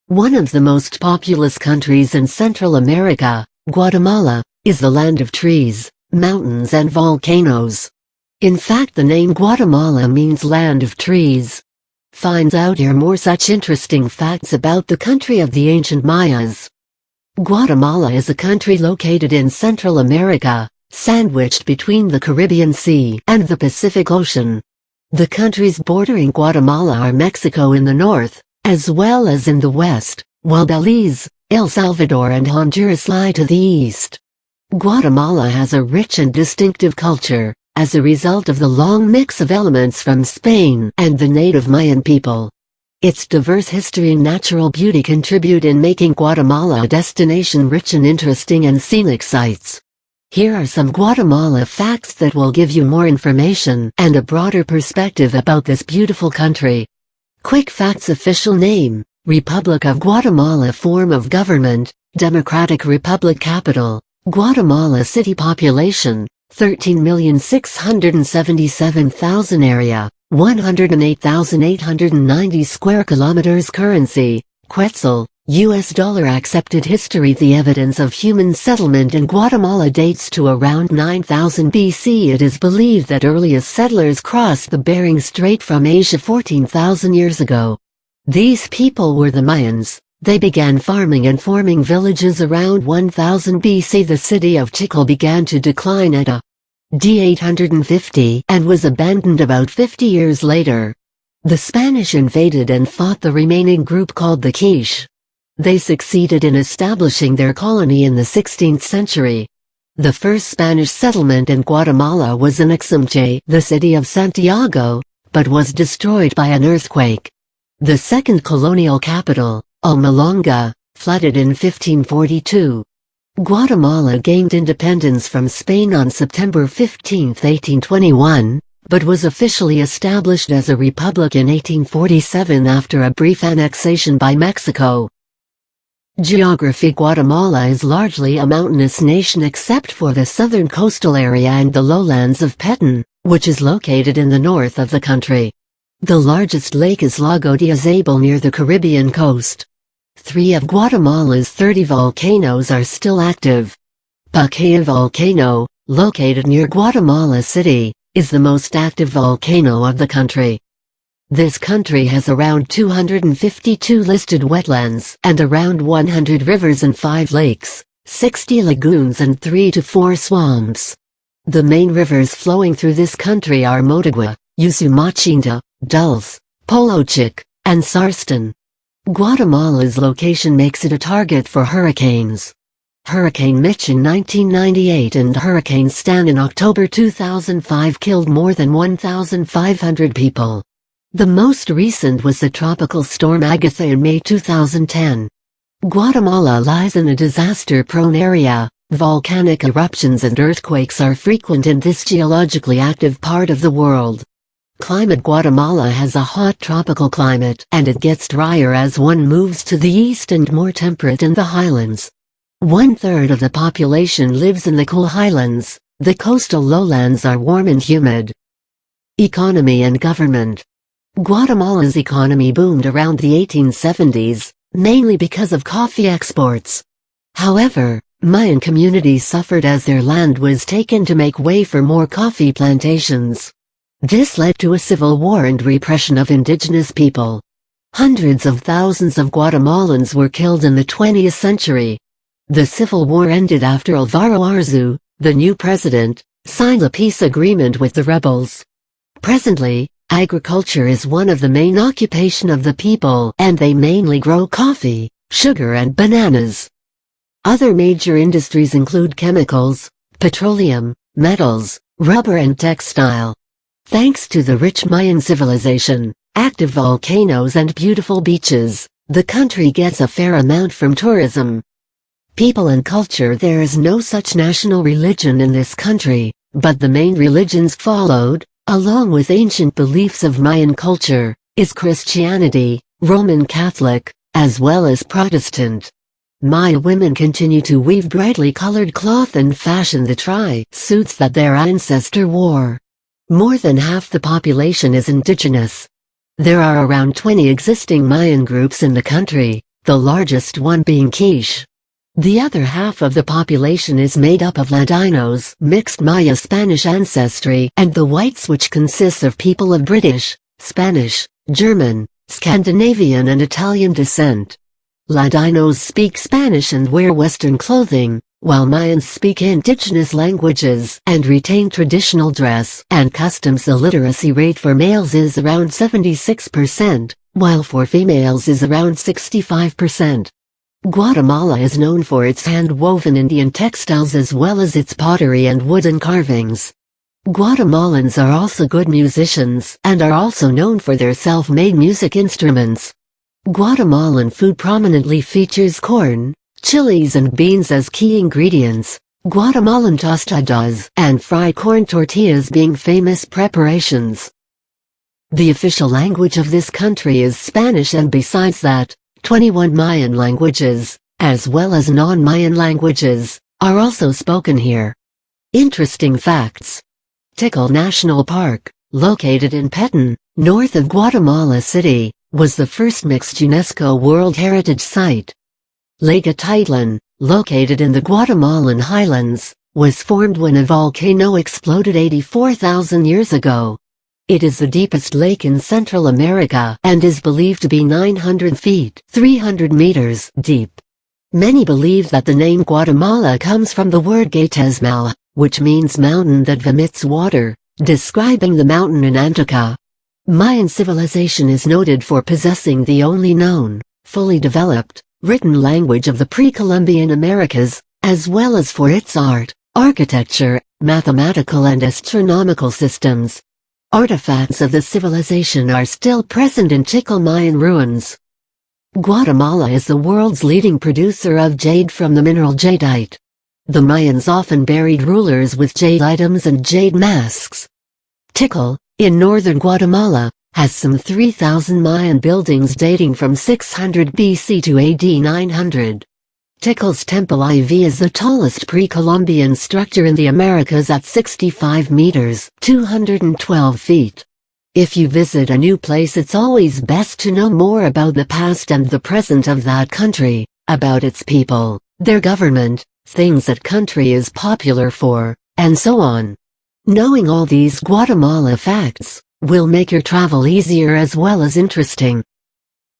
One of the most populous countries in Central America, Guatemala, is the land of trees, mountains and volcanoes. In fact, the name Guatemala means land of trees. Find out here more such interesting facts about the country of the ancient Mayas. Guatemala is a country located in Central America, sandwiched between the Caribbean Sea and the Pacific Ocean. The countries bordering Guatemala are Mexico in the north, as well as in the west, while Belize, El Salvador and Honduras lie to the east. Guatemala has a rich and distinctive culture, as a result of the long mix of elements from Spain and the native Mayan people. Its diverse history and natural beauty contribute in making Guatemala a destination rich in interesting and scenic sites. Here are some Guatemala facts that will give you more information and a broader perspective about this beautiful country. Quick facts: official name, Republic of Guatemala. Form of government, Democratic Republic. Capital, Guatemala City. Population, 13,677,000. Area, 108,890 square kilometers. Currency, Quetzal, US dollar. Accepted history. The evidence of human settlement in Guatemala dates to around 9000 BC. It is believed that earliest settlers crossed the Bering Strait from Asia 14,000 years ago. These people were the Mayans. They began farming and forming villages around 1000 BC. The city of Tikal began to decline at AD 850 and was abandoned about 50 years later. The Spanish invaded and fought the remaining group called the Quiche. They succeeded in establishing their colony in the 16th century. The first Spanish settlement in Guatemala was in Ixamche, the city of Santiago, but was destroyed by an earthquake. The second colonial capital, Almalonga, flooded in 1542. Guatemala gained independence from Spain on September 15, 1821, but was officially established as a republic in 1847 after a brief annexation by Mexico. Geography: Guatemala is largely a mountainous nation except for the southern coastal area and the lowlands of Petén, which is located in the north of the country. The largest lake is Lago de Izabal near the Caribbean coast. 3 of Guatemala's 30 volcanoes are still active. Pacaya volcano, located near Guatemala City, is the most active volcano of the country. This country has around 252 listed wetlands and around 100 rivers and 5 lakes, 60 lagoons and 3 to 4 swamps. The main rivers flowing through this country are Motagua, Usumacinta, Dulce, Polochic, and Sarston. Guatemala's location makes it a target for hurricanes. Hurricane Mitch in 1998 and Hurricane Stan in October 2005 killed more than 1,500 people. The most recent was the tropical storm Agatha in May 2010. Guatemala lies in a disaster-prone area. Volcanic eruptions and earthquakes are frequent in this geologically active part of the world. Climate: Guatemala has a hot tropical climate and it gets drier as one moves to the east and more temperate in the highlands. 1/3 of the population lives in the cool highlands. The coastal lowlands are warm and humid. Economy and government: Guatemala's economy boomed around the 1870s, mainly because of coffee exports. However, Mayan communities suffered as their land was taken to make way for more coffee plantations. This led to a civil war and repression of indigenous people. Hundreds of thousands of Guatemalans were killed in the 20th century. The civil war ended after Alvaro Arzu, the new president, signed a peace agreement with the rebels. Presently, agriculture is one of the main occupation of the people and they mainly grow coffee, sugar and bananas. Other major industries include chemicals, petroleum, metals, rubber and textile. Thanks to the rich Mayan civilization, active volcanoes and beautiful beaches, the country gets a fair amount from tourism. People and culture: there is no such national religion in this country, but the main religions followed, along with ancient beliefs of Mayan culture, is Christianity, Roman Catholic, as well as Protestant. Maya women continue to weave brightly colored cloth and fashion the tri-suits that their ancestor wore. More than half the population is indigenous. There are around 20 existing Mayan groups in the country. the largest one being Quiche. The other half of the population is made up of Ladinos, mixed Maya-Spanish ancestry, and the whites, which consists of people of British, Spanish, German, Scandinavian and Italian descent. Ladinos speak Spanish and wear Western clothing, while Mayans speak indigenous languages and retain traditional dress and customs. The literacy rate for males is around 76%, while for females is around 65%. Guatemala is known for its hand-woven Indian textiles as well as its pottery and wooden carvings. Guatemalans are also good musicians and are also known for their self-made music instruments. Guatemalan food prominently features corn, chilies and beans as key ingredients, Guatemalan tostadas and fried corn tortillas being famous preparations. The official language of this country is Spanish, and besides that, 21 Mayan languages, as well as non-Mayan languages, are also spoken here. Interesting facts. Tikal National Park, located in Petén, north of Guatemala City, was the first mixed UNESCO World Heritage Site. Lake Atitlan, located in the Guatemalan highlands, was formed when a volcano exploded 84,000 years ago. It is the deepest lake in Central America and is believed to be 900 feet, 300 meters, deep. Many believe that the name Guatemala comes from the word Guatemala, which means mountain that vomits water, describing the mountain in Antarctica. Mayan civilization is noted for possessing the only known, fully developed, written language of the pre-Columbian Americas, as well as for its art, architecture, mathematical and astronomical systems. Artifacts of the civilization are still present in Tikal Mayan ruins. Guatemala is the world's leading producer of jade from the mineral jadeite. The Mayans often buried rulers with jade items and jade masks. Tikal, in northern Guatemala, has some 3,000 Mayan buildings dating from 600 BC to AD 900. Tikal's Temple IV is the tallest pre-Columbian structure in the Americas at 65 meters, 212 feet. If you visit a new place, it's always best to know more about the past and the present of that country, about its people, their government, things that country is popular for, and so on. Knowing all these Guatemala facts will make your travel easier as well as interesting.